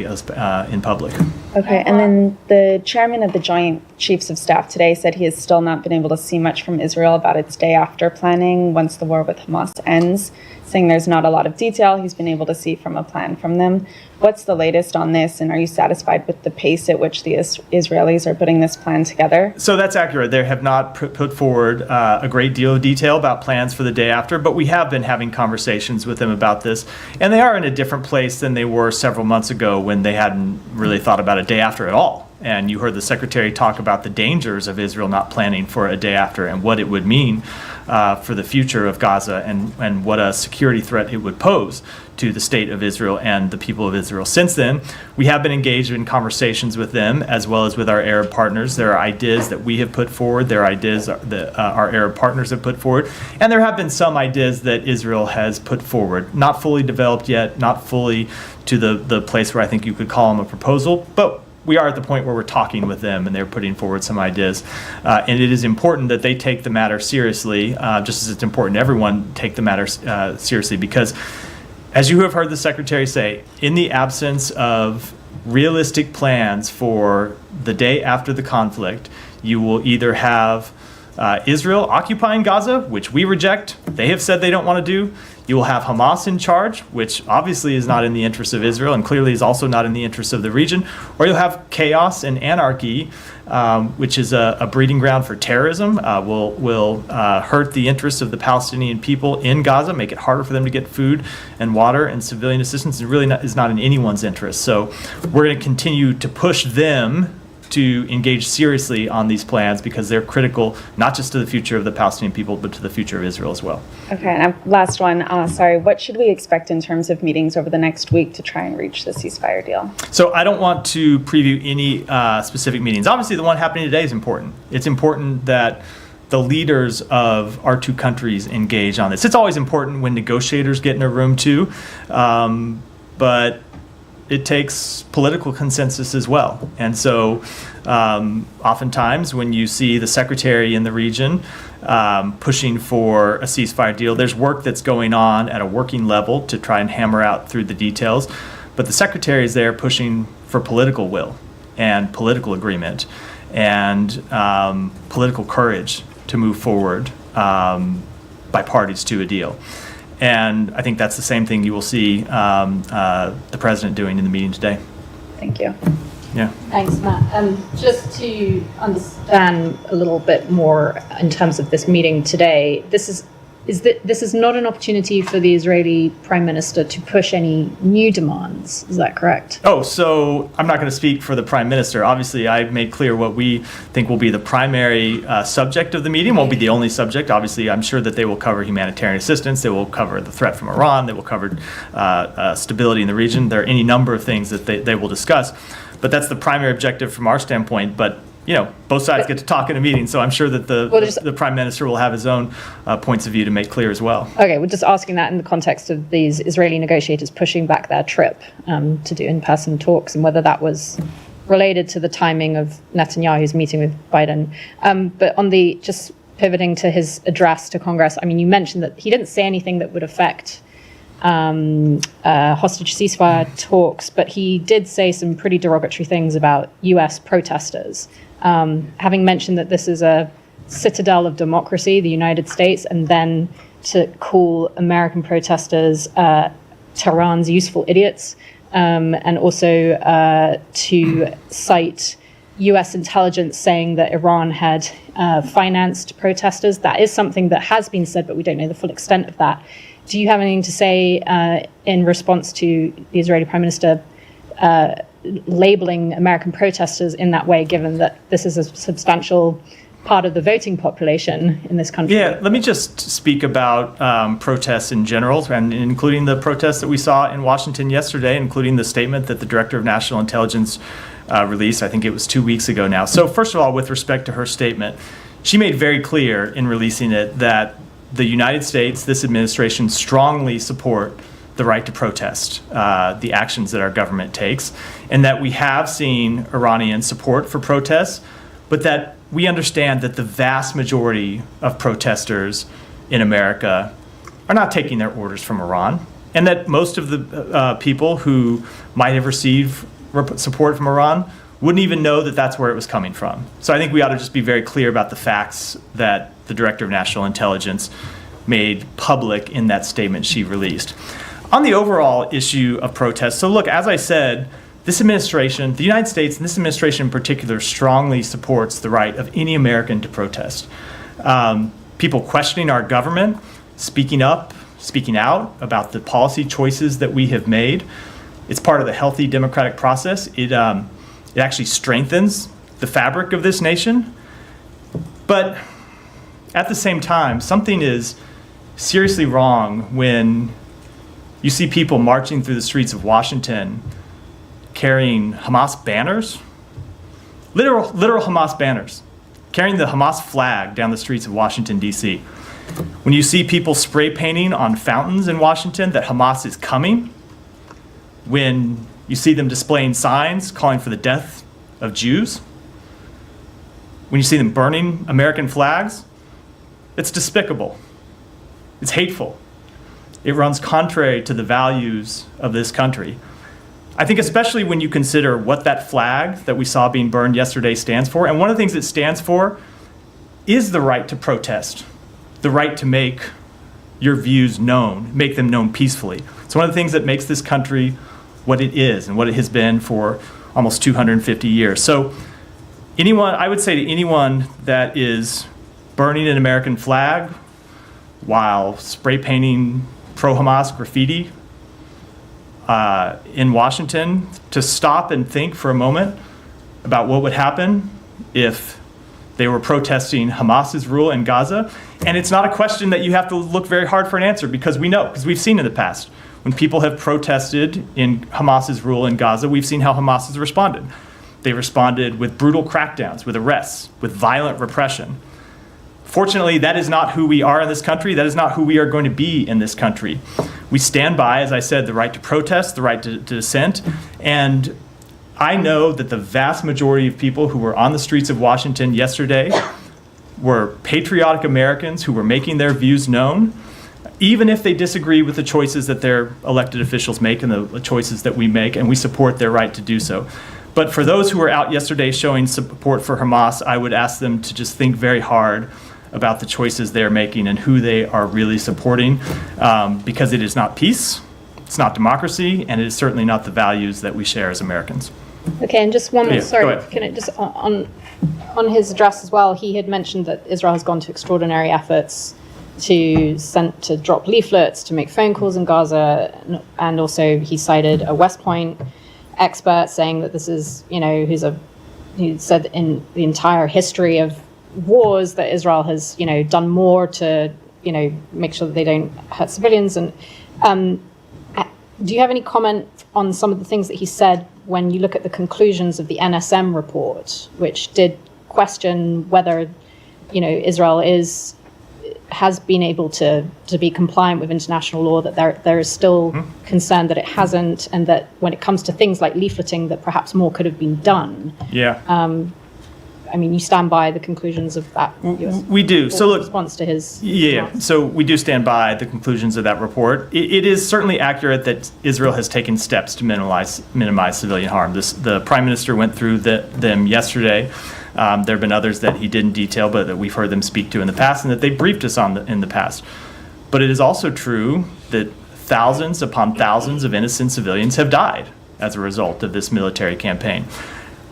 in public. Okay, and then the chairman of the Joint Chiefs of Staff today said he has still not been able to see much from Israel about its day after planning once the war with Hamas ends, saying there's not a lot of detail he's been able to see from a plan from them. What's the latest on this, and are you satisfied with the pace at which the Israelis are putting this plan together? So that's accurate. They have not put forward a great deal of detail about plans for the day after, but we have been having conversations with them about this, and they are in a different place than they were several months ago when they hadn't really thought about a day after at all. And you heard the secretary talk about the dangers of Israel not planning for a day after and what it would mean for the future of Gaza and what a security threat it would pose to the state of Israel and the people of Israel. Since then, we have been engaged in conversations with them as well as with our Arab partners. There are ideas that we have put forward. There are ideas that our Arab partners have put forward. And there have been some ideas that Israel has put forward. Not fully developed yet, not fully to the place where I think you could call them a proposal, but we are at the point where we're talking with them and they're putting forward some ideas. And it is important that they take the matter seriously, just as it's important everyone take the matter seriously, because as you have heard the secretary say, in the absence of realistic plans for the day after the conflict, you will either have Israel occupying Gaza, which we reject, they have said they don't want to do. You will have Hamas in charge, which obviously is not in the interest of Israel and clearly is also not in the interest of the region. Or you'll have chaos and anarchy, which is a breeding ground for terrorism, will hurt the interests of the Palestinian people in Gaza, make it harder for them to get food and water and civilian assistance. It really is not in anyone's interest. So we're going to continue to push them to engage seriously on these plans because they're critical not just to the future of the Palestinian people, but to the future of Israel as well. Okay, and last one. What should we expect in terms of meetings over the next week to try and reach the ceasefire deal? So I don't want to preview any specific meetings. Obviously, the one happening today is important. It's important that the leaders of our two countries engage on this. It's always important when negotiators get in a room too, but it takes political consensus as well. And so oftentimes when you see the secretary in the region pushing for a ceasefire deal, there's work that's going on at a working level to try and hammer out through the details. But the secretary is there pushing for political will and political agreement and political courage to move forward by parties to a deal. And I think that's the same thing you will see the president doing in the meeting today. Thank you. Yeah. Thanks, Matt. Just to understand a little bit more in terms of this meeting today, this is not an opportunity for the Israeli Prime Minister to push any new demands. Is that correct? Oh, so I'm not going to speak for the Prime Minister. Obviously, I've made clear what we think will be the primary subject of the meeting. Won't be the only subject. Obviously, I'm sure that they will cover humanitarian assistance. They will cover the threat from Iran. They will cover stability in the region. There are any number of things that they will discuss. But that's the primary objective from our standpoint. But both sides get to talk in a meeting, so I'm sure that the Prime Minister will have his own points of view to make clear as well. Okay, we're just asking that in the context of these Israeli negotiators pushing back their trip to do in-person talks, and whether that was related to the timing of Netanyahu's meeting with Biden. But on just pivoting to his address to Congress, I mean, you mentioned that he didn't say anything that would affect hostage ceasefire talks, but he did say some pretty derogatory things about U.S. protesters. Having mentioned that this is a citadel of democracy, the United States, and then to call American protesters Tehran's useful idiots, and also to cite U.S. intelligence saying that Iran had financed protesters. That is something that has been said, but we don't know the full extent of that. Do you have anything to say in response to the Israeli Prime Minister labeling American protesters in that way, given that this is a substantial part of the voting population in this country? Yeah, let me just speak about protests in general, and including the protests that we saw in Washington yesterday, including the statement that the Director of National Intelligence released. I think it was 2 weeks ago now. So first of all, with respect to her statement, she made very clear in releasing it that the United States, this administration, strongly support the right to protest the actions that our government takes, and that we have seen Iranian support for protests, but that we understand that the vast majority of protesters in America are not taking their orders from Iran, and that most of the people who might have received support from Iran wouldn't even know that that's where it was coming from. So I think we ought to just be very clear about the facts that the Director of National Intelligence made public in that statement she released. On the overall issue of protests, so look, as I said, this administration, the United States, and this administration in particular, strongly supports the right of any American to protest. People questioning our government, speaking up, speaking out about the policy choices that we have made. It's part of the healthy democratic process. It actually strengthens the fabric of this nation. But at the same time, something is seriously wrong when you see people marching through the streets of Washington carrying Hamas banners, literal Hamas banners, carrying the Hamas flag down the streets of Washington, D.C. When you see people spray painting on fountains in Washington that Hamas is coming, when you see them displaying signs calling for the death of Jews, when you see them burning American flags, it's despicable. It's hateful. It runs contrary to the values of this country. I think especially when you consider what that flag that we saw being burned yesterday stands for, and one of the things it stands for is the right to protest, the right to make your views known, make them known peacefully. It's one of the things that makes this country what it is and what it has been for almost 250 years. So I would say to anyone that is burning an American flag while spray painting pro-Hamas graffiti in Washington, to stop and think for a moment about what would happen if they were protesting Hamas's rule in Gaza. And it's not a question that you have to look very hard for an answer, because we know, because we've seen in the past, when people have protested in Hamas's rule in Gaza, we've seen how Hamas has responded. They responded with brutal crackdowns, with arrests, with violent repression. Fortunately, that is not who we are in this country. That is not who we are going to be in this country. We stand by, as I said, the right to protest, the right to dissent. And I know that the vast majority of people who were on the streets of Washington yesterday were patriotic Americans who were making their views known, even if they disagree with the choices that their elected officials make and the choices that we make, and we support their right to do so. But for those who were out yesterday showing support for Hamas, I would ask them to just think very hard about the choices they're making and who they are really supporting, because it is not peace, it's not democracy, and it is certainly not the values that we share as Americans. Okay, and just one more, Yeah, go sorry, ahead. can it just, on his address as well, he had mentioned that Israel has gone to extraordinary efforts to drop leaflets, to make phone calls in Gaza, and also he cited a West Point expert saying that this is, who said in the entire history of wars that Israel has, done more to, make sure that they don't hurt civilians. And do you have any comment on some of the things that he said when you look at the conclusions of the NSM report, which did question whether, Israel has been able to be compliant with international law, that there is still concern that it hasn't, and that when it comes to things like leafleting, that perhaps more could have been done. Yeah. You stand by the conclusions of that. We do. So look, response to his. Yeah, remarks. so we do stand by the conclusions of that report. It is certainly accurate that Israel has taken steps to minimize civilian harm. The Prime Minister went through them yesterday. There have been others that he didn't detail, but that we've heard them speak to in the past, and that they briefed us on in the past. But it is also true that thousands upon thousands of innocent civilians have died as a result of this military campaign.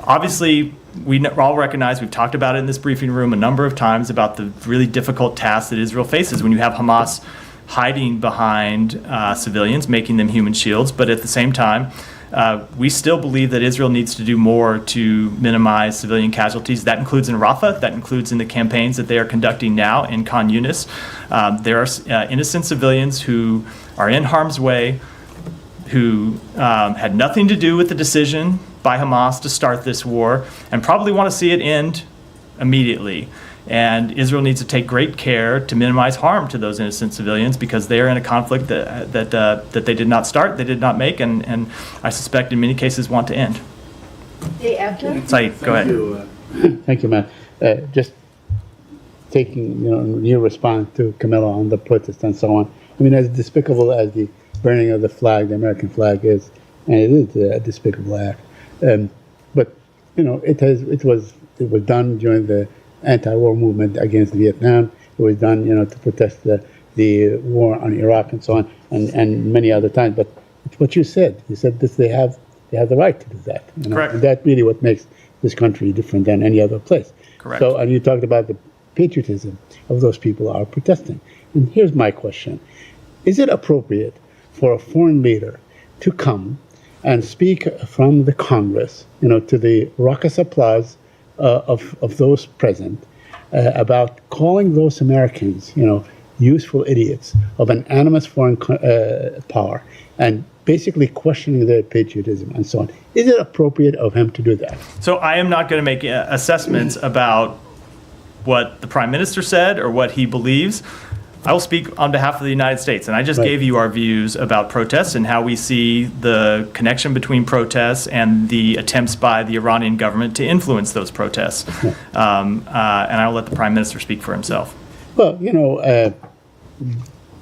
Obviously, we all recognize, we've talked about it in this briefing room a number of times, about the really difficult task that Israel faces when you have Hamas hiding behind civilians, making them human shields. But at the same time, we still believe that Israel needs to do more to minimize civilian casualties. That includes in Rafah, that includes in the campaigns that they are conducting now in Khan Yunis. There are innocent civilians who are in harm's way, who had nothing to do with the decision by Hamas to start this war, and probably want to see it end immediately. And Israel needs to take great care to minimize harm to those innocent civilians, because they are in a conflict that they did not start, they did not make, and I suspect in many cases want to end. Saeed, go ahead. Thank you, Matt. Just taking your response to Camilla on the protest and so on. As despicable as the burning of the flag, the American flag is, and it is a despicable act, But it was done during the anti-war movement against Vietnam. It was done, to protest the war on Iraq and so on, and many other times. But it's what you said. You said that they have the right to do that. Correct. And that's really what makes this country different than any other place. Correct. So, and you talked about the patriotism of those people are protesting. And here's my question. Is it appropriate for a foreign leader to come and speak from the Congress, to the raucous applause of those present, about calling those Americans, useful idiots of an animus foreign power, and basically questioning their patriotism and so on? Is it appropriate of him to do that? So I am not going to make assessments about what the Prime Minister said or what he believes. I will speak on behalf of the United States, and I just gave you our views about protests and how we see the connection between protests and the attempts by the Iranian government to influence those protests. And I'll let the Prime Minister speak for himself. Well,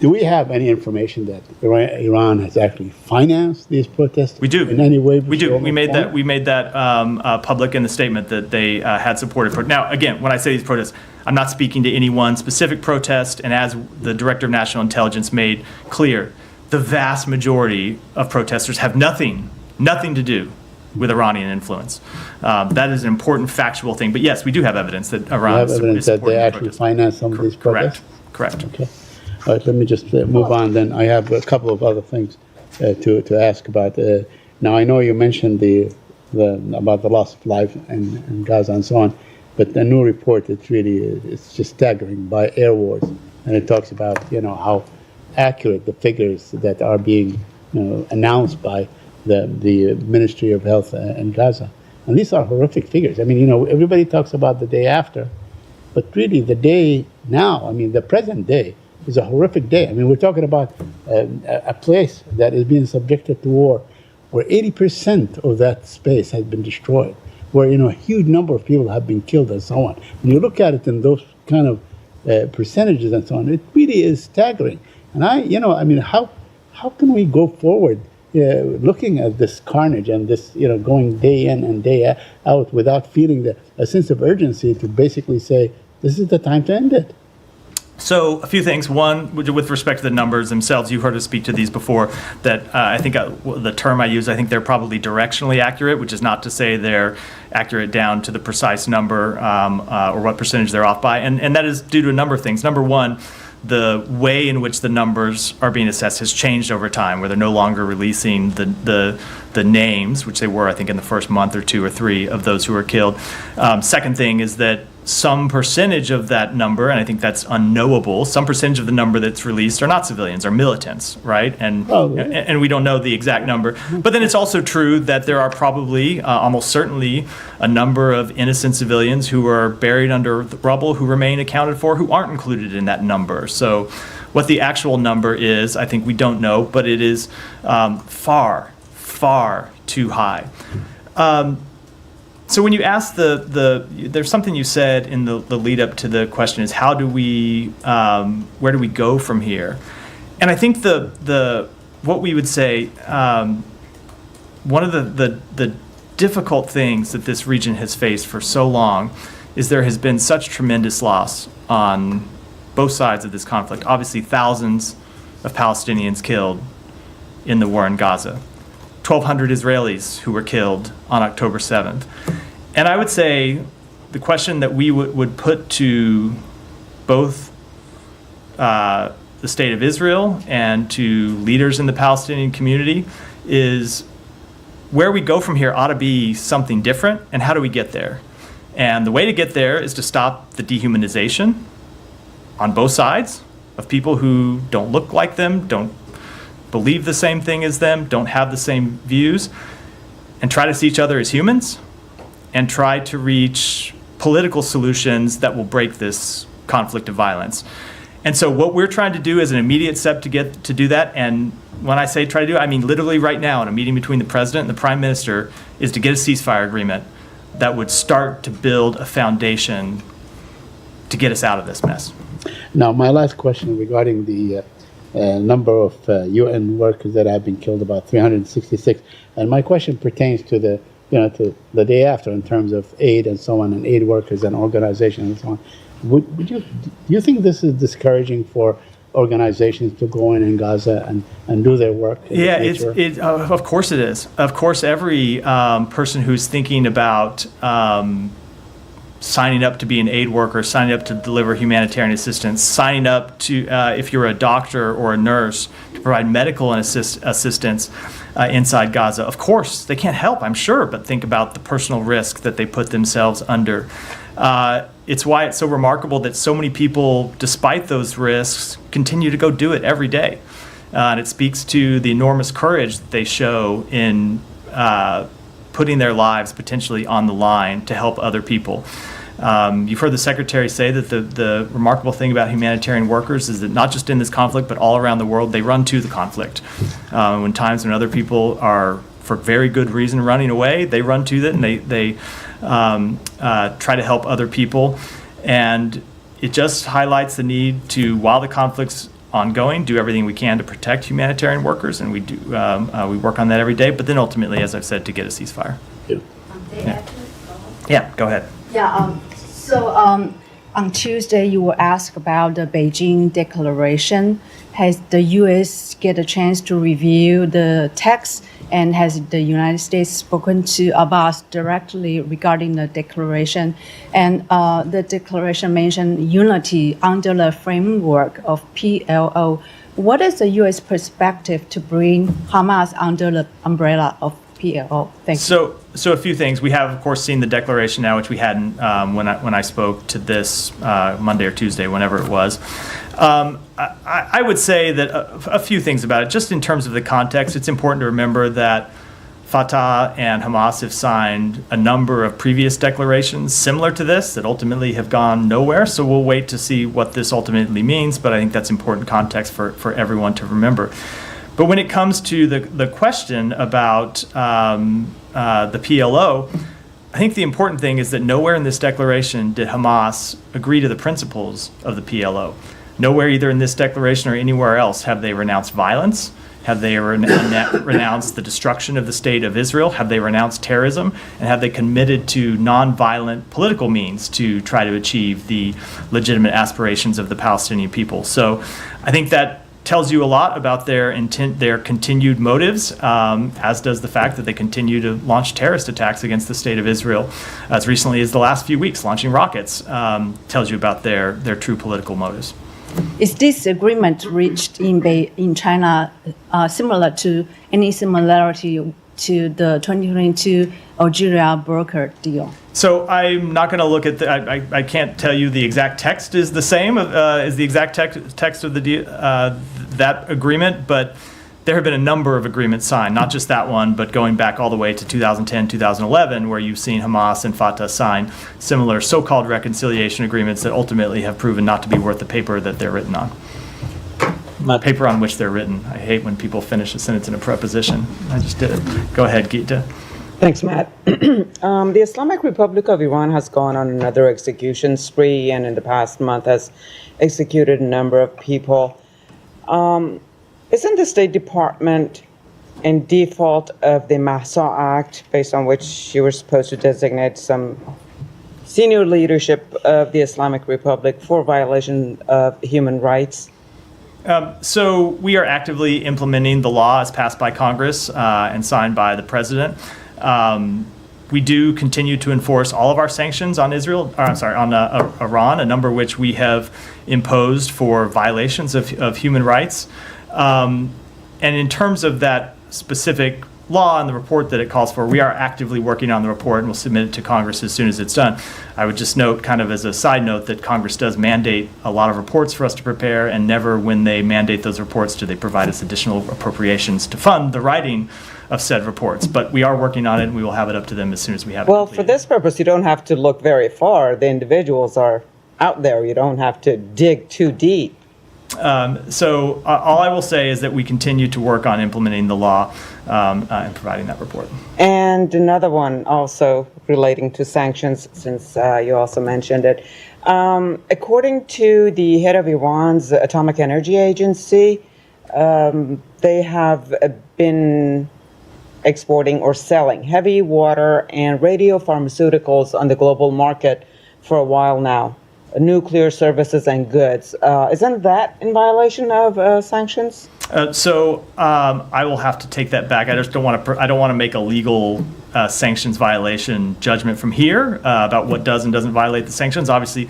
do we have any information that Iran has actually financed these protests? We do. In any way? We do. We made that public in the statement that they had supported. Now, again, when I say these protests, I'm not speaking to any one specific protest. And as the Director of National Intelligence made clear, the vast majority of protesters have nothing to do with Iranian influence. That is an important factual thing. But yes, we do have evidence that Iran have evidence that they actually financed some of these protests? Correct. Okay. All right, let me just move on then. I have a couple of other things to ask about. Now, I know you mentioned about the loss of life in Gaza and so on, but the new report, it's just staggering, by Air Wars, and it talks about how accurate the figures that are being announced by the Ministry of Health in Gaza, and these are horrific figures. I mean, everybody talks about the day after, but really the day now, the present day, is a horrific day. I mean, we're talking about a place that is being subjected to war, where 80% of that space has been destroyed, where a huge number of people have been killed and so on. When you look at it in those kind of percentages and so on, it really is staggering. And how can we go forward looking at this carnage and this going day in and day out without feeling a sense of urgency to basically say this is the time to end it? So a few things. One, with respect to the numbers themselves, you heard us speak to these before, that I think the term I use, I think they're probably directionally accurate, which is not to say they're accurate down to the precise number or what percentage they're off by. And that is due to a number of things. Number one, the way in which the numbers are being assessed has changed over time, where they're no longer releasing the names, which they were, I think, in the first month or two or three of those who were killed. Second thing is that some percentage of that number, and I think that's unknowable, some percentage of the number that's released are not civilians, are militants, right? And we don't know the exact number. But then it's also true that there are probably, almost certainly, a number of innocent civilians who are buried under the rubble, who remain accounted for, who aren't included in that number. So what the actual number is, I think we don't know, but it is far too high. So when you ask there's something you said in the lead up to the question is where do we go from here? And I think what we would say, one of the difficult things that this region has faced for so long is there has been such tremendous loss on both sides of this conflict. Obviously, thousands of Palestinians killed in the war in Gaza. 1,200 Israelis who were killed on October 7th. And I would say the question that we would put to both the state of Israel and to leaders in the Palestinian community is where we go from here ought to be something different, and how do we get there? And the way to get there is to stop the dehumanization on both sides of people who don't look like them, don't believe the same thing as them, don't have the same views, and try to see each other as humans and try to reach political solutions that will break this conflict of violence. And so what we're trying to do as an immediate step to do that, and when I say try to do it, I mean literally right now in a meeting between the president and the prime minister, is to get a ceasefire agreement that would start to build a foundation to get us out of this mess. Now, my last question regarding the number of UN workers that have been killed, about 366. And my question pertains to the to the day after in terms of aid and so on, and aid workers and organizations and so on. Do you think this is discouraging for organizations to go in Gaza and do their work? Yeah, of course it is. Of course, every person who's thinking about signing up to be an aid worker, signing up to deliver humanitarian assistance, signing up to, if you're a doctor or a nurse, to provide medical and assistance inside Gaza. Of course, they can't help, I'm sure, but think about the personal risk that they put themselves under. It's why it's so remarkable that so many people, despite those risks, continue to go do it every day. And it speaks to the enormous courage that they show in putting their lives potentially on the line to help other people. You've heard the Secretary say that the remarkable thing about humanitarian workers is that not just in this conflict, but all around the world, they run to the conflict. When times when other people are, for very good reason, running away, they run to it and they try to help other people. And it just highlights the need to, while the conflict's ongoing, do everything we can to protect humanitarian workers, and we do. We work on that every day. But then ultimately, as I've said, to get a ceasefire. Yeah, go ahead. Yeah. So on Tuesday, you were asked about the Beijing Declaration. Has the U.S. get a chance to review the text, and has the United States spoken to Abbas directly regarding the declaration? And the declaration mentioned unity under the framework of PLO. What is the U.S. perspective to bring Hamas under the umbrella of PLO? Thank you. So a few things. We have, of course, seen the declaration now, which we hadn't when I spoke to this Monday or Tuesday, whenever it was. I would say that a few things about it. Just in terms of the context, it's important to remember that Fatah and Hamas have signed a number of previous declarations similar to this that ultimately have gone nowhere. So we'll wait to see what this ultimately means, but I think that's important context for everyone to remember. But when it comes to the question about the PLO, I think the important thing is that nowhere in this declaration did Hamas agree to the principles of the PLO. Nowhere, either in this declaration or anywhere else, have they renounced violence. Have they renounced the destruction of the state of Israel? Have they renounced terrorism? And have they committed to nonviolent political means to try to achieve the legitimate aspirations of the Palestinian people? So I think that tells you a lot about their intent, their continued motives, as does the fact that they continue to launch terrorist attacks against the state of Israel as recently as the last few weeks, launching rockets. Tells you about their true political motives. Is this agreement reached in China similar to any similarity to the 2022 Algeria broker deal? So I'm not going to look at I can't tell you the exact text is the same as the exact text of that agreement, but there have been a number of agreements signed, not just that one, but going back all the way to 2010, 2011, where you've seen Hamas and Fatah sign similar so-called reconciliation agreements that ultimately have proven not to be worth the paper that they're written on. Paper on which they're written. I hate when people finish a sentence in a preposition. I just did it. Go ahead, Geeta. Thanks, Matt. The Islamic Republic of Iran has gone on another execution spree, and in the past month has executed a number of people. Isn't the State Department in default of the Mahsa Act, based on which you were supposed to designate some senior leadership of the Islamic Republic for violation of human rights? So we are actively implementing the law as passed by Congress and signed by the president. We do continue to enforce all of our sanctions on Iran, a number of which we have imposed for violations of human rights. And in terms of that specific law and the report that it calls for, we are actively working on the report and we'll submit it to Congress as soon as it's done. I would just note, kind of as a side note, that Congress does mandate a lot of reports for us to prepare, and never when they mandate those reports do they provide us additional appropriations to fund the writing of said reports. But we are working on it and we will have it up to them as soon as we have it Well, completed. for this purpose, you don't have to look very far. The individuals are out there. You don't have to dig too deep. So all I will say is that we continue to work on implementing the law and providing that report. And another one also relating to sanctions, since you also mentioned it. According to the head of Iran's Atomic Energy Agency, they have been exporting or selling heavy water and radiopharmaceuticals on the global market for a while now, nuclear services and goods. Isn't that in violation of sanctions? I will have to take that back. I just don't want to. I don't want to make a legal sanctions violation judgment from here about what does and doesn't violate the sanctions. Obviously,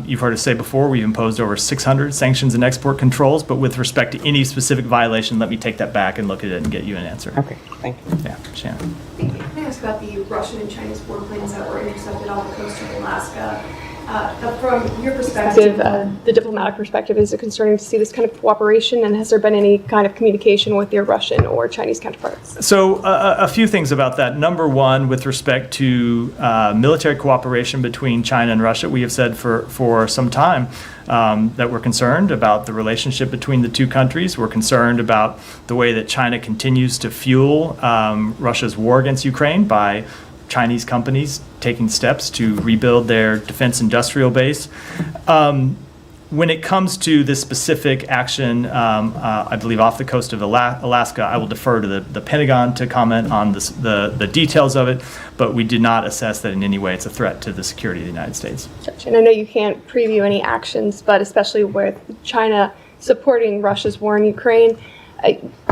you've heard us say before we've imposed over 600 sanctions and export controls. But with respect to any specific violation, let me take that back and look at it and get you an answer. Okay, thank you. Yeah, Shannon. Thank you. Can I ask about the Russian and Chinese warplanes that were intercepted off the coast of Alaska? From your perspective, the diplomatic perspective, is it concerning to see this kind of cooperation, and has there been any kind of communication with your Russian or Chinese counterparts? So a few things about that. Number one, with respect to military cooperation between China and Russia, we have said for some time that we're concerned about the relationship between the two countries. We're concerned about the way that China continues to fuel Russia's war against Ukraine by Chinese companies taking steps to rebuild their defense industrial base. When it comes to this specific action, I believe off the coast of Alaska, I will defer to the Pentagon to comment on the details of it, but we did not assess that in any way it's a threat to the security of the United States. And I know you can't preview any actions, but especially with China supporting Russia's war in Ukraine,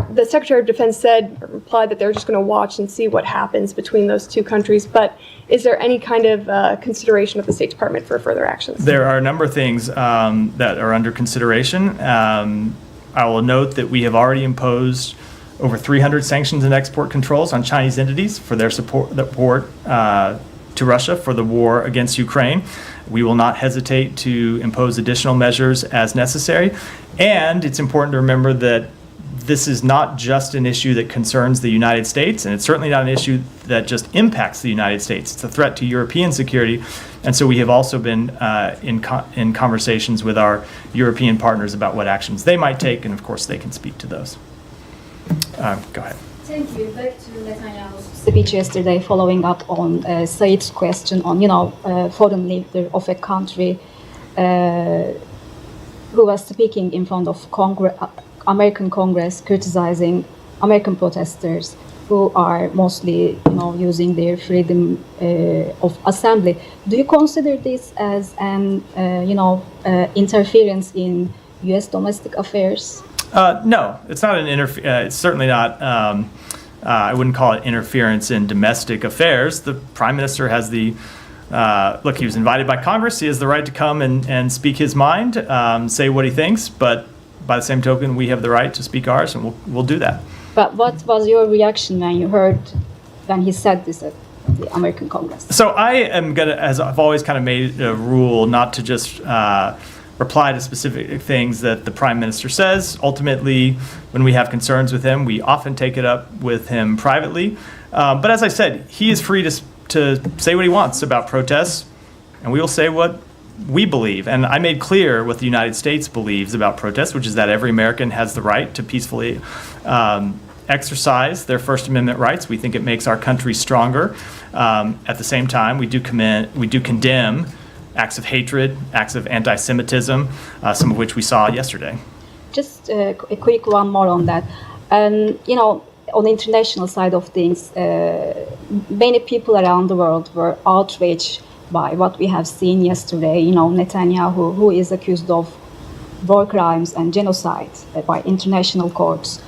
the Secretary of Defense replied that they're just going to watch and see what happens between those two countries. But is there any kind of consideration of the State Department for further actions? There are a number of things that are under consideration. I will note that we have already imposed over 300 sanctions and export controls on Chinese entities for their support to Russia for the war against Ukraine. We will not hesitate to impose additional measures as necessary. And it's important to remember that this is not just an issue that concerns the United States, and it's certainly not an issue that just impacts the United States. It's a threat to European security, and so we have also been in conversations with our European partners about what actions they might take, and of course they can speak to those. Go ahead. Thank you. Back to Netanyahu's speech yesterday, following up on Said's question on, foreign leader of a country who was speaking in front of American Congress, criticizing American protesters who are mostly, using their freedom of assembly. Do you consider this as an, interference in U.S. domestic affairs? No, it's not it's certainly not. I wouldn't call it interference in domestic affairs. The Prime Minister has the look. He was invited by Congress. He has the right to come and speak his mind, say what he thinks, but by the same token, we have the right to speak ours, and we'll do that. But what was your reaction when he said this at the American Congress? So I am going to, as I've always kind of made a rule, not to just reply to specific things that the Prime Minister says. Ultimately, when we have concerns with him, we often take it up with him privately. But as I said, he is free to say what he wants about protests, and we will say what we believe. And I made clear what the United States believes about protests, which is that every American has the right to peacefully exercise their First Amendment rights. We think it makes our country stronger. At the same time, we do condemn acts of hatred, acts of anti-Semitism, some of which we saw yesterday. Just a quick one more on that. On the international side of things, many people around the world were outraged by what we have seen yesterday. Netanyahu, who is accused of war crimes and genocide by international courts,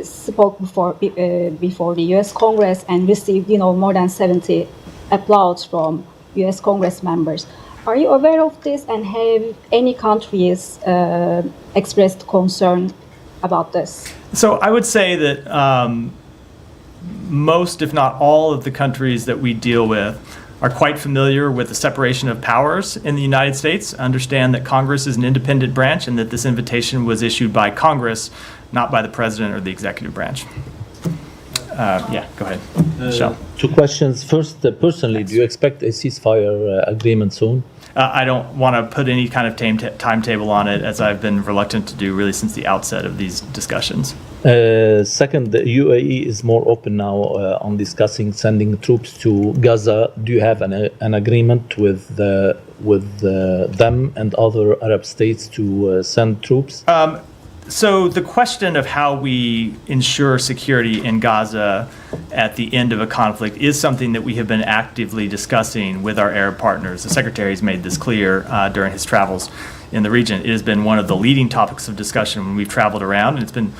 spoke before the U.S. Congress and received, more than 70 applause from U.S. Congress members. Are you aware of this, and have any countries expressed concern about this? So I would say that most, if not all, of the countries that we deal with are quite familiar with the separation of powers in the United States, understand that Congress is an independent branch, and that this invitation was issued by Congress, not by the president or the executive branch. Go ahead, Michelle. Two questions. First, personally, do you expect a ceasefire agreement soon? I don't want to put any kind of timetable on it, as I've been reluctant to do really since the outset of these discussions. Second, the UAE is more open now on discussing sending troops to Gaza. Do you have an agreement with them and other Arab states to send troops? So the question of how we ensure security in Gaza at the end of a conflict is something that we have been actively discussing with our Arab partners. The Secretary has made this clear during his travels in the region. It has been one of the leading topics of discussion when we've traveled around, and it's been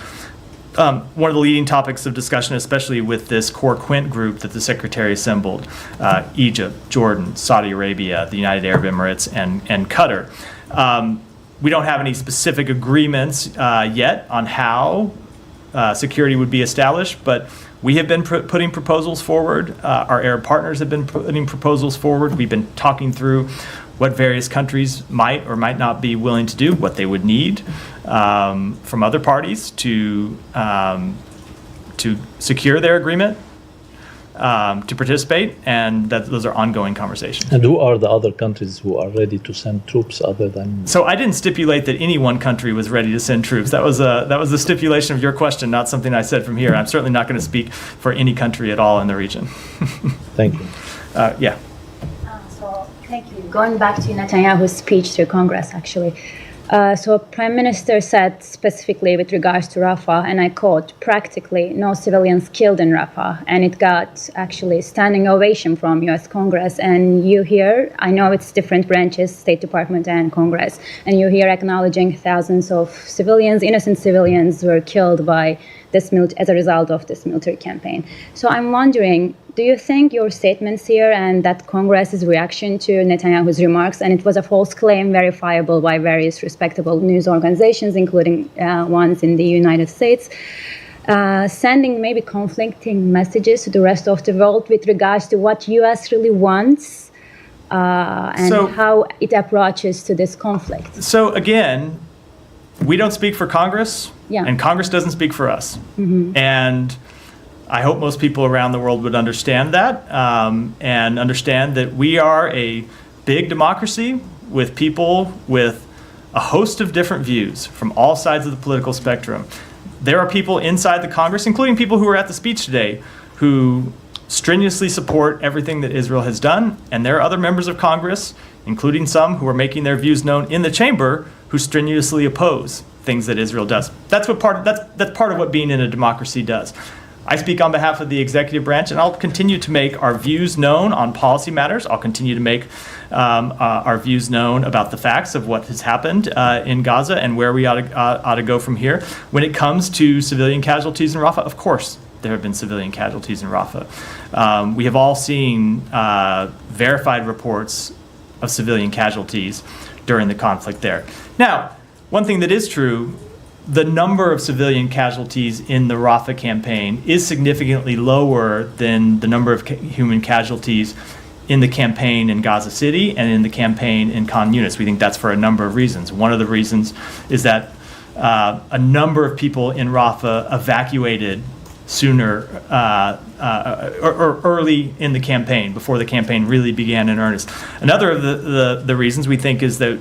one of the leading topics of discussion, especially with this core quint group that the Secretary assembled, Egypt, Jordan, Saudi Arabia, the United Arab Emirates, and Qatar. We don't have any specific agreements yet on how security would be established, but we have been putting proposals forward. Our Arab partners have been putting proposals forward. We've been talking through what various countries might or might not be willing to do, what they would need from other parties to secure their agreement, to participate, and those are ongoing conversations. And who are the other countries who are ready to send troops other than? So I didn't stipulate that any one country was ready to send troops. That was the stipulation of your question, not something I said from here. I'm certainly not going to speak for any country at all in the region. Thank you. Yeah. Thank you. Going back to Netanyahu's speech to Congress, actually. So Prime Minister said specifically with regards to Rafah, and I quote, practically no civilians killed in Rafah. And it got actually standing ovation from US Congress. And you hear, I know it's different branches, State Department and Congress, and you hear acknowledging thousands of civilians, innocent civilians were killed by this as a result of this military campaign. So I'm wondering, do you think your statements here and that Congress's reaction to Netanyahu's remarks, and it was a false claim verifiable by various respectable news organizations, including ones in the United States, sending maybe conflicting messages to the rest of the world with regards to what US really wants and how it approaches to this conflict? So again, we don't speak for Congress, yeah, and Congress doesn't speak for us. Mm-hmm. And I hope most people around the world would understand that, and understand that we are a big democracy with people with a host of different views from all sides of the political spectrum. There are people inside the Congress, including people who were at the speech today, who strenuously support everything that Israel has done, and there are other members of Congress, including some who are making their views known in the chamber, who strenuously oppose things that Israel does. That's part of what being in a democracy does. I speak on behalf of the executive branch, and I'll continue to make our views known on policy matters. I'll continue to make our views known about the facts of what has happened in Gaza and where we ought to go from here. When it comes to civilian casualties in Rafah, of course, there have been civilian casualties in Rafah. We have all seen verified reports of civilian casualties during the conflict there. Now, one thing that is true, the number of civilian casualties in the Rafah campaign is significantly lower than the number of human casualties in the campaign in Gaza City and in the campaign in Khan Yunis. We think that's for a number of reasons. One of the reasons is that a number of people in Rafah evacuated sooner or early in the campaign, before the campaign really began in earnest. Another of the reasons we think is that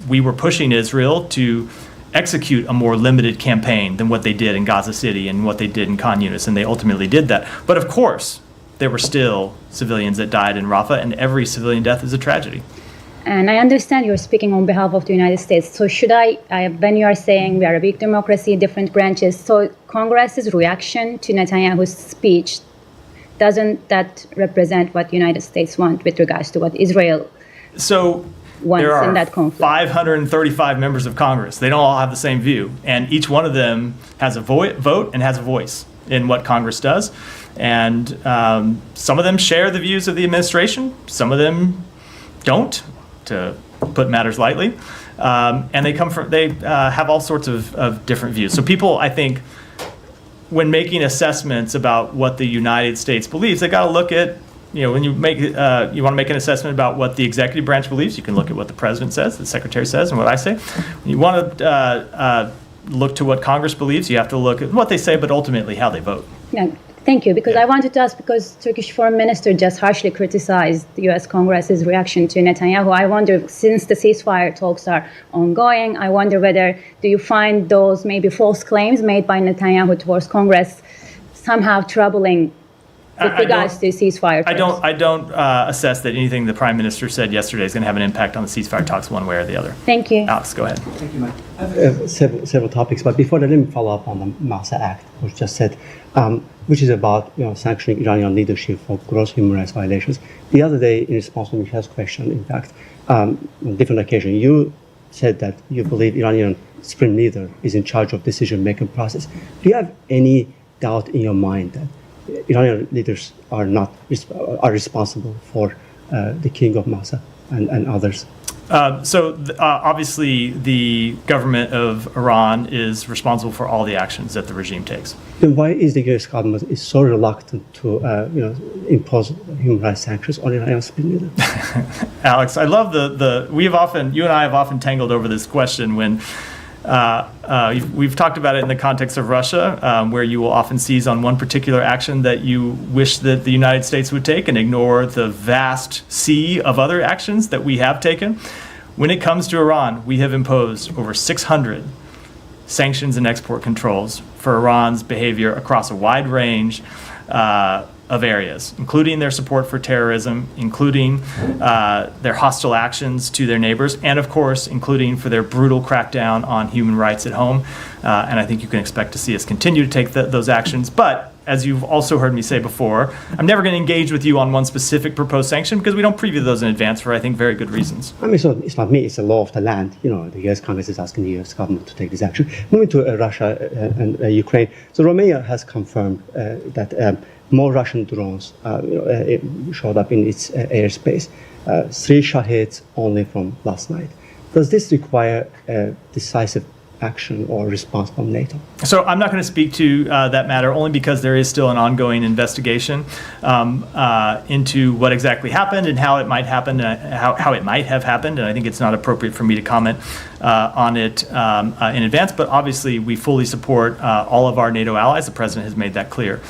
we were pushing Israel to execute a more limited campaign than what they did in Gaza City and what they did in Khan Yunis, and they ultimately did that. But of course, there were still civilians that died in Rafah, and every civilian death is a tragedy. And I understand you're speaking on behalf of the United States. So should when you are saying we are a big democracy, different branches, so Congress's reaction to Netanyahu's speech, doesn't that represent what the United States want with regards to what Israel wants there are in that conflict? 535 members of Congress. They don't all have the same view. And each one of them has a vote and has a voice in what Congress does. And some of them share the views of the administration. Some of them don't, to put matters lightly. And they have all sorts of different views. So people, I think, when making assessments about what the United States believes, they got to look at, when you want to make an assessment about what the executive branch believes, you can look at what the president says, the secretary says, and what I say. When you want to look to what Congress believes, you have to look at what they say, but ultimately how they vote. Yeah, thank you. Because I wanted to ask, because Turkish Foreign Minister just harshly criticized the U.S. Congress's reaction to Netanyahu. I wonder, since the ceasefire talks are ongoing, I wonder do you find those maybe false claims made by Netanyahu towards Congress somehow troubling with regards to ceasefire talks? I don't assess that anything the Prime Minister said yesterday is going to have an impact on the ceasefire talks one way or the other. Thank you. Alex, go ahead. Thank you, Mike. I have several topics, but before that, let me follow up on the MASA Act, which just said, which is about sanctioning Iranian leadership for gross human rights violations. The other day, in response to Michelle's question, in fact, on different occasion, you said that you believe Iranian supreme leader is in charge of decision-making process. Do you have any doubt in your mind that Iranian leaders are responsible for the king of Masa and others? Obviously, the government of Iran is responsible for all the actions that the regime takes. Then why is the U.S. government is so reluctant to impose human rights sanctions on Iranian supreme leader? Alex, I love you and I have often tangled over this question when we've talked about it in the context of Russia, where you will often seize on one particular action that you wish that the United States would take and ignore the vast sea of other actions that we have taken. When it comes to Iran, we have imposed over 600 sanctions and export controls for Iran's behavior across a wide range of areas, including their support for terrorism, including their hostile actions to their neighbors, and of course, including for their brutal crackdown on human rights at home. And I think you can expect to see us continue to take those actions. But as you've also heard me say before, I'm never going to engage with you on one specific proposed sanction because we don't preview those in advance for, I think, very good reasons. I mean, so it's not me, it's the law of the land. The U.S. Congress is asking the U.S. government to take this action. Moving to Russia and Ukraine. So Romania has confirmed that more Russian drones showed up in its airspace. 3 Shahed only from last night. Does this require decisive action or response from NATO? So I'm not going to speak to that matter only because there is still an ongoing investigation into what exactly happened and how it might happen, how it might have happened, and I think it's not appropriate for me to comment on it in advance. But obviously, we fully support all of our NATO allies. The president has made that clear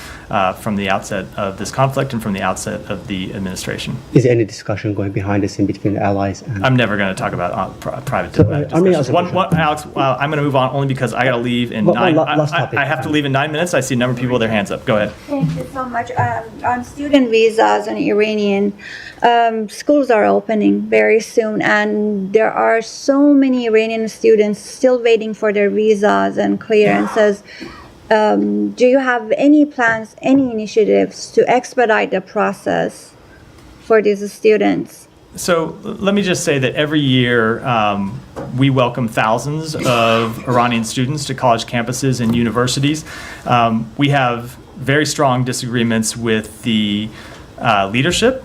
from the outset of this conflict and from the outset of the administration. Is there any discussion going behind the scene between the allies? I'm never going to talk about private discussions. Alex, I'm going to move on only because I got to leave in I have to leave in 9 minutes. I see a number of people with their hands up. Go ahead. Thank you so much. On student visas and Iranian, schools are opening very soon, and there are so many Iranian students still waiting for their visas and clearances. Do you have any plans, any initiatives to expedite the process for these students? So let me just say that every year we welcome thousands of Iranian students to college campuses and universities. We have very strong disagreements with the leadership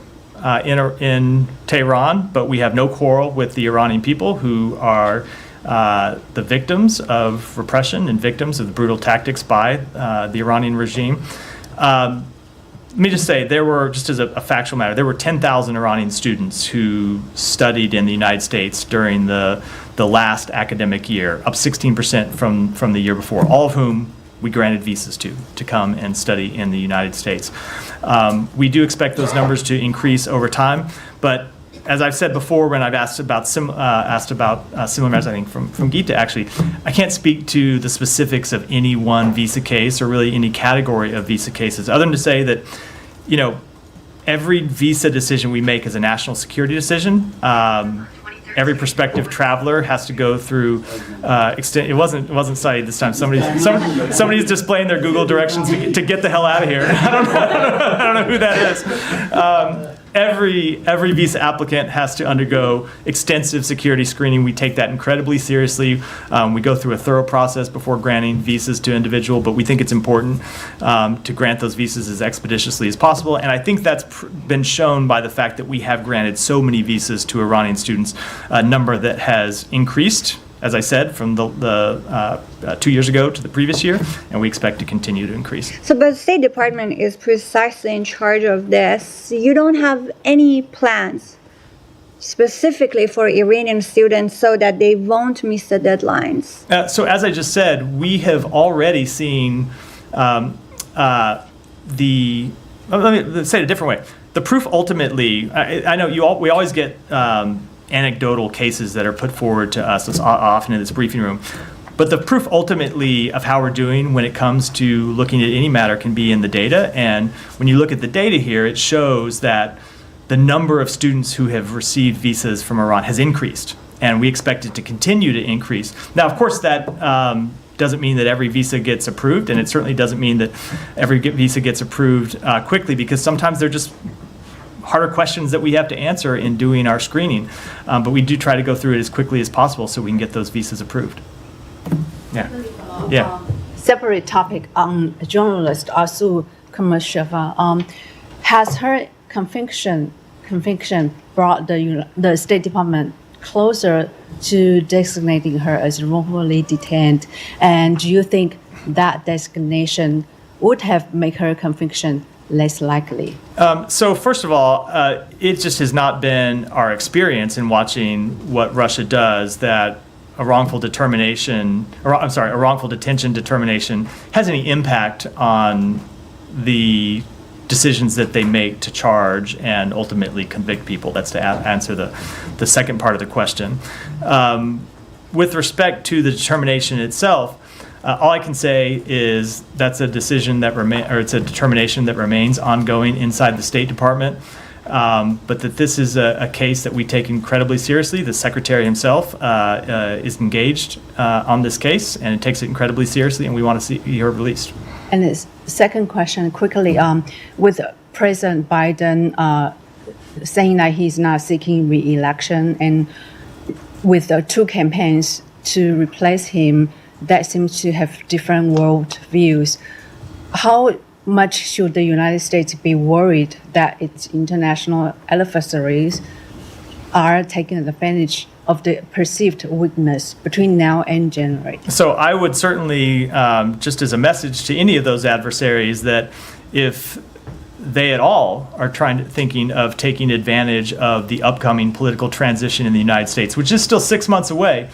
in Tehran, but we have no quarrel with the Iranian people who are the victims of repression and victims of the brutal tactics by the Iranian regime. Let me just say, there were, just as a factual matter, there were 10,000 Iranian students who studied in the United States during the last academic year, up 16% from the year before, all of whom we granted visas to come and study in the United States. We do expect those numbers to increase over time, but as I've said before, when I've asked about similar matters, I think from Gita actually, I can't speak to the specifics of any one visa case or really any category of visa cases, other than to say that, every visa decision we make is a national security decision. Every prospective traveler has to go through. It wasn't cited this time. Somebody's displaying their Google directions to get the hell out of here. I don't know who that is. Every visa applicant has to undergo extensive security screening. We take that incredibly seriously. We go through a thorough process before granting visas to individuals, but we think it's important to grant those visas as expeditiously as possible. And I think that's been shown by the fact that we have granted so many visas to Iranian students, a number that has increased, as I said, from the 2 years ago to the previous year, and we expect to continue to increase. So, but the State Department is precisely in charge of this. You don't have any plans specifically for Iranian students so that they won't miss the deadlines? So, as I just said, we have already seen let me say it a different way. The proof ultimately, I know we always get anecdotal cases that are put forward to us often in this briefing room. But the proof ultimately of how we're doing when it comes to looking at any matter can be in the data. And when you look at the data here, it shows that the number of students who have received visas from Iran has increased. And we expect it to continue to increase. Now, of course, that doesn't mean that every visa gets approved, and it certainly doesn't mean that every visa gets approved quickly, because sometimes they're just harder questions that we have to answer in doing our screening. But we do try to go through it as quickly as possible so we can get those visas approved. Yeah. Yeah. Separate topic on journalist Asu Kamasheva. Has her conviction brought the State Department closer to designating her as wrongfully detained? And do you think that designation would have made her conviction less likely? So first of all, it just has not been our experience in watching what Russia does that a wrongful detention determination has any impact on the decisions that they make to charge and ultimately convict people. That's to answer the second part of the question. With respect to the determination itself, all I can say is that's a decision that it's a determination that remains ongoing inside the State Department. But that this is a case that we take incredibly seriously. The Secretary himself is engaged on this case, and it takes it incredibly seriously, and we want to see her released. And the second question, quickly, with President Biden saying that he's not seeking re-election, and with the two campaigns to replace him that seems to have different world views, how much should the United States be worried that its international adversaries are taking advantage of the perceived weakness between now and January? So I would certainly, just as a message to any of those adversaries, that if they at all are thinking of taking advantage of the upcoming political transition in the United States, which is still 6 months away,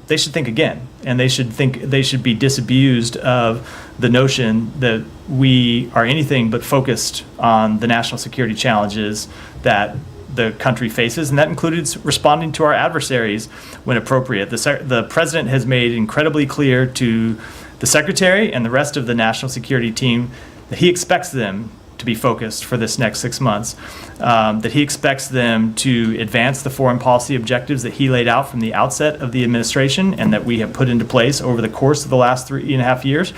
they should think again, and they should be disabused of the notion that we are anything but focused on the national security challenges that the country faces, and that included responding to our adversaries when appropriate. The president has made incredibly clear to the secretary and the rest of the national security team that he expects them to be focused for this next 6 months, that he expects them to advance the foreign policy objectives that he laid out from the outset of the administration and that we have put into place over the course of the last 3.5 years.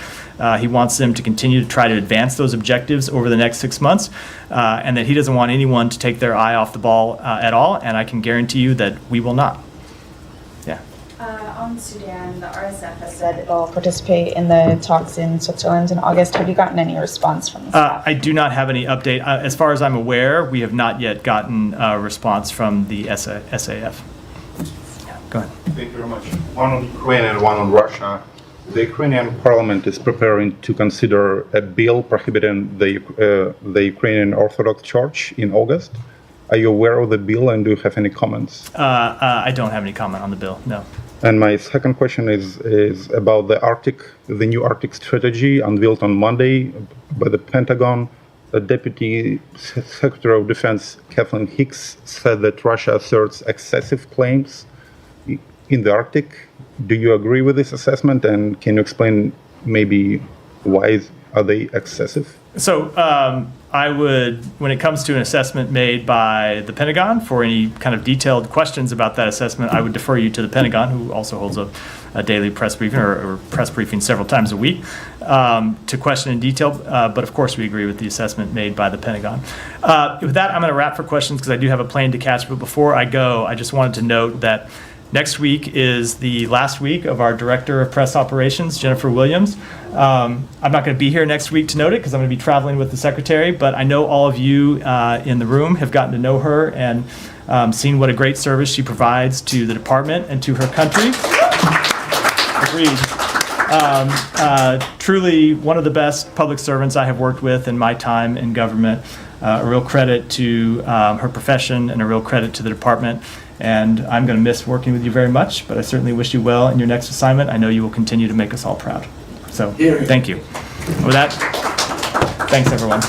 He wants them to continue to try to advance those objectives over the next 6 months, and that he doesn't want anyone to take their eye off the ball at all, and I can guarantee you that we will not. Yeah. On Sudan, the RSF has said it will participate in the talks in Switzerland in August. Have you gotten any response from the staff? I do not have any update. As far as I'm aware, we have not yet gotten a response from the SAF. Yeah, go ahead. Thank you very much. One on Ukraine and one on Russia. The Ukrainian parliament is preparing to consider a bill prohibiting the Ukrainian Orthodox Church in August. Are you aware of the bill, and do you have any comments? I don't have any comment on the bill, no. And my second question is about the new Arctic strategy unveiled on Monday by the Pentagon. The Deputy Secretary of Defense, Kathleen Hicks, said that Russia asserts excessive claims in the Arctic. Do you agree with this assessment? And can you explain maybe why are they excessive? So I would, when it comes to an assessment made by the Pentagon, for any kind of detailed questions about that assessment, I would defer you to the Pentagon, who also holds a daily press briefing or press briefing several times a week, to question in detail. But of course, we agree with the assessment made by the Pentagon. With that, I'm going to wrap for questions because I do have a plane to catch. But before I go, I just wanted to note that next week is the last week of our Director of Press Operations, Jennifer Williams. I'm not going to be here next week to note it because I'm going to be traveling with the Secretary, but I know all of you in the room have gotten to know her and seen what a great service she provides to the department and to her country. Agreed. Truly one of the best public servants I have worked with in my time in government. A real credit to her profession and a real credit to the department. And I'm going to miss working with you very much, but I certainly wish you well in your next assignment. I know you will continue to make us all proud. So thank you. With that, thanks everyone.